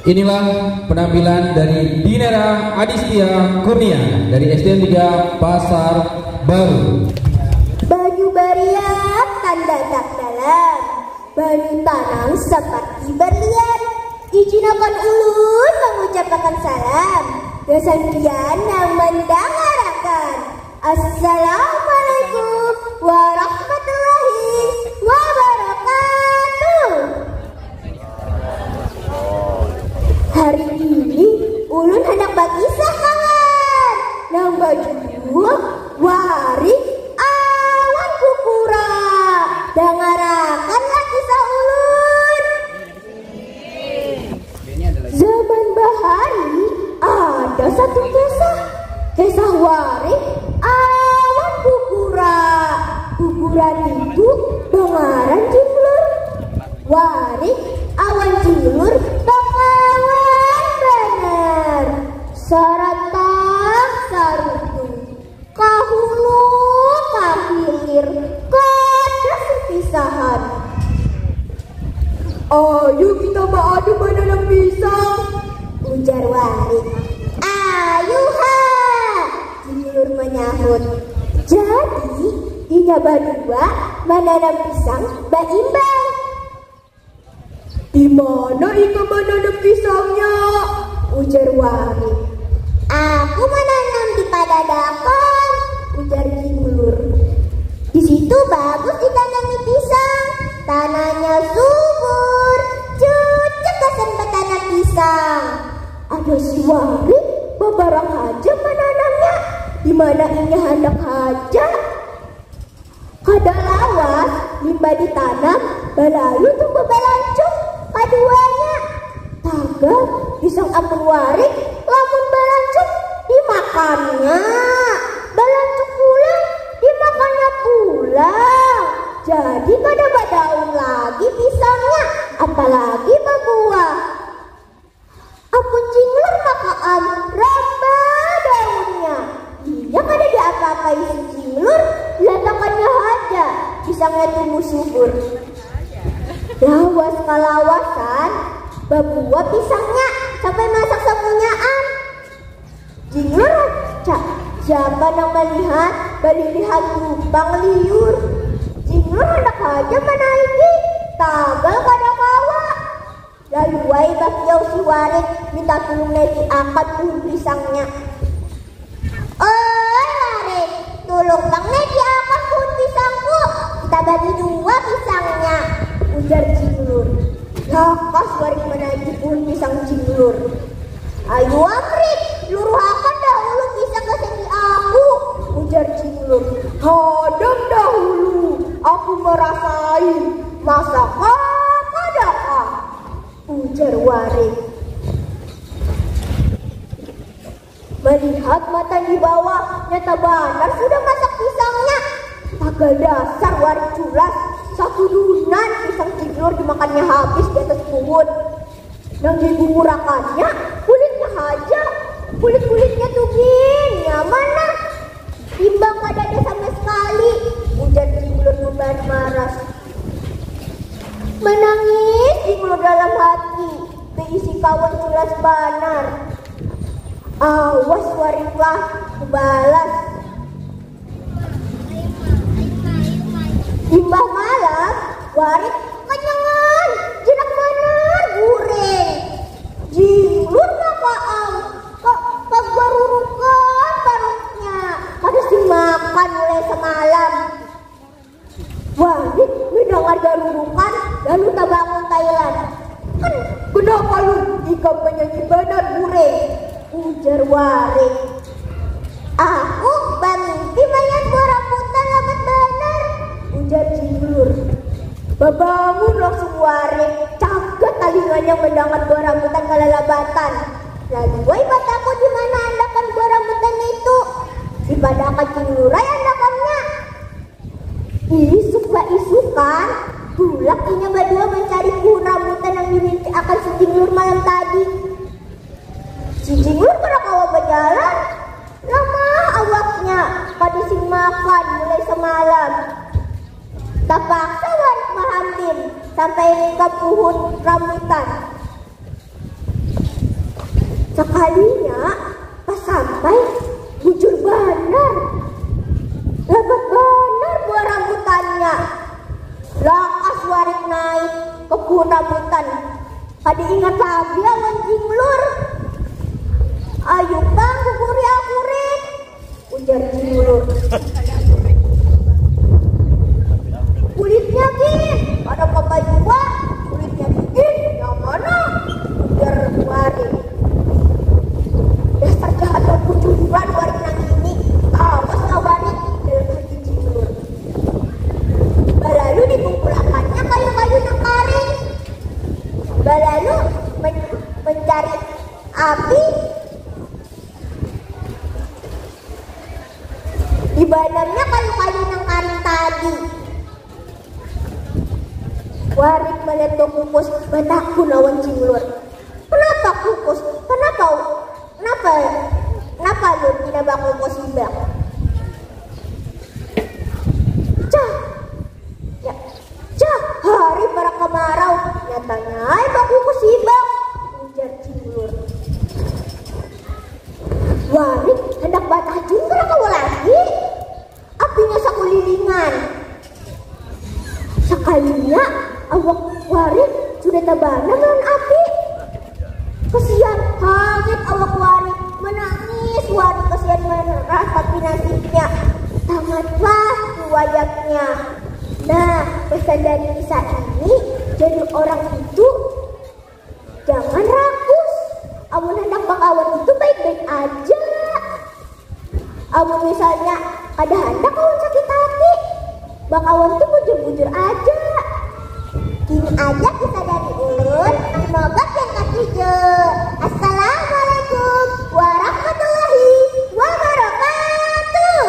Inilah penampilan dari Dinera Adistia Kurnia dari SDN 3 Pasar Baru. Baju bariat tanda tak dalam, baju tanam seperti berlian. Izinkan ulun mengucapkan salam, kesangkian yang mendengarkan. Assalamualaikum warahmatullahi wabarakatuh. Hari ini ulun hendak berkisah kawan. Nang baju warik awan kukura. Dengarakanlah kisah ulun. Zaman bahari ada satu kisah warik awan kukura. Kukuran itu dengaran Cinglur. Warik awan Cinglur bakawan bener. Saratang sarutu kahulu kahilir kada sepisahan. Ayo kita beradu menanam pisang, ujar warik. Ayo ha, Cinglur menyahut. Jadi inya berdua menanam pisang berimbang. Di mana Ika menanam pisangnya? Ujar warik. Aku menanam di padadakan, ujar Cinglur. Di situ bagus ditanami pisang, tanahnya subur, cocok kesan bertanam pisang. Ada si warik bebarang aja menanamnya, di mana ini hendak aja. Kada lawas limbah ditanam, balayu tumbuh belancung paduanya. Taga pisang ampun warik, lamun belancung dimakannya, belancung pula dimakannya pula. Jadi kada berdaun lagi pisangnya, apalagi berbuah. Ampun Cinglur makaan ramba daunnya. Dia kada diapa-apai si Cinglur, letakkannya aja, pisangnya tumbuh subur. Lawas kalawasan, berbuah pisangnya sampai masak semunyaan. Cinglur siapa yang melihat, lihat lubang liur. Cinglur hendak aja menaiki, tagal kada kawa. Lalu wai bakiau si warik minta tolong naiki akad pohon pisangnya. Oh warik, tolong bang naiki akad pohon pisangku, kita bagi dua pisangnya, ujar Cinglur. Lakas warik menaiki pohon pisang Cinglur. Ayo Amrik, luruhakan dahulu pisang kesendi aku, ujar Cinglur. Hadam dahulu, aku merasai, masa kadakah, ujar warik. Melihat mata di bawah, nyata benar sudah masak pisangnya. Tagal dasar warik culas, satu dunan pisang Cinglur dimakannya habis di atas pohon. Nang dibumurakannya, kulitnya aja, kulit-kulitnya tuh gini, mana? Timbang kada ada sama sekali, ujar Cinglur marah. Menangis Cinglur dalam hati, berisi kawan culas banar. Awas wariklah, kubalas. Timbah malam, warik kenyangan, jinak benar guring. Cinglur ngapaam, kegerurukan perutnya, harus dimakan mulai semalam. Warik mendengar gerurukan, lalu tak bangun Thailand. Kan kenapa lu jika penyanyi benar guring, ujar warik. Aku bermimpi melihat buah rambutan lambat benar, ujar Cinglur. Bangun langsung warik, cagat telinganya mendengar buah rambutan kelalabatan. Lalu woi mataku di mana andakan buah rambutan itu? Di padakan Cinglur andakannya. Isuk-isukan, bulak inya berdua mencari buah rambutan yang dimimpi akan si Cinglur malam tadi. Si Cinglur pada kawa berjalan, lama awaknya pada sing makan mulai semalam. Terpaksa warik mahampir sampai ke pohon rambutan. Sekalinya pas sampai bujur bener, lebat bener buah rambutannya. Lakas Warik naik ke kebun rambutan. Kadi ingat lagi awan Jinglur. Ayo bang kukurit, ujar Jinglur. Kulitnya gin, ada apa juga? Kulitnya gin, yang mana? Ujar Warik. Dasar jahat dan kucuran Warik nang ini. Awas nggak Warik, lagi Jinglur. Lalu dikumpulkannya kayu-kayu nang karing. Lalu mencari api. Di badannya kayu-kayu nang karing tadi. Warik melihat kukus, bataku lawan Jinglur. Kenapa kukus? Kenapa lu tidak bakal kukus ibak? Hari para kemarau, nyatanya ibaku kusibak, ujar Jinglur. Warik hendak batah Jinglur kau lagi, apinya sakulilingan. Sekalinya awak Warik sudah terbana dengan api. Kesian kaget awak Warik, menangis Warik kesian merah tapi nasibnya tamatlah riwayatnya. Nah, pesan dari kisah ini, jadi orang itu jangan rakus. Amun hendak bakawan itu baik-baik aja. Amun misalnya ada hendak kawan sakit hati, bakawan itu bujur-bujur aja. Ini aja kisah dari ulun. Semoga yang ketiga. Assalamualaikum warahmatullahi wabarakatuh.